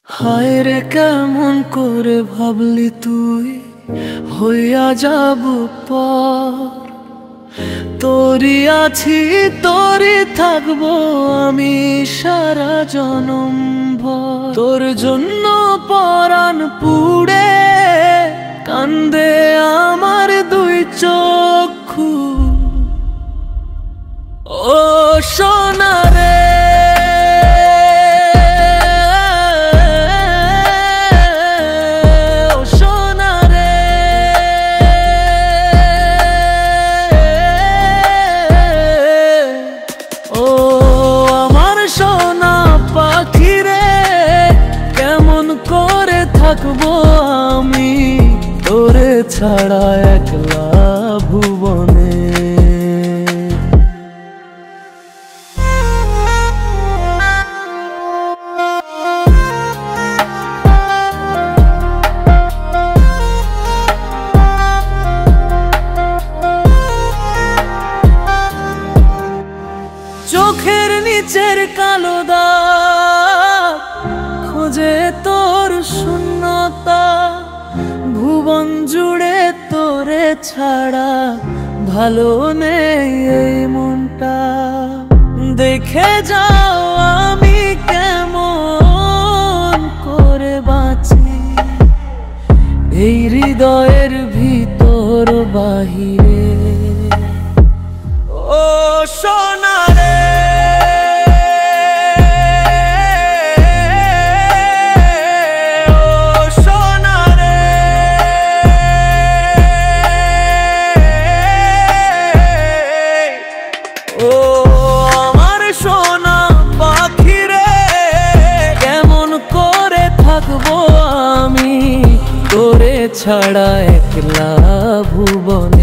হায় রে কেমন করে ভাবলি তুই হইয়া যাব পর, তোরই আছি তোরই থাকবো আমি সারা জনম ভর। তোর জন্য পরাণ পুড়ে কান্দে আমার দুই চক্ষু। ও সোনা রে থাকবো আমি তোরে ছাড়া একলা ভুবনে। চোখের নিচের কালো দাগ খোঁজে তোর শূন্যতা, ভুবন জুড়ে তোরে ছাড়া ভালো নেই এই মনটা। দেখে যাও আমি কেমন করে বাঁচি এই হৃদয়ের ভিতর বাহিরে। ও সোনা রে ছাড়া একলা ভুবন।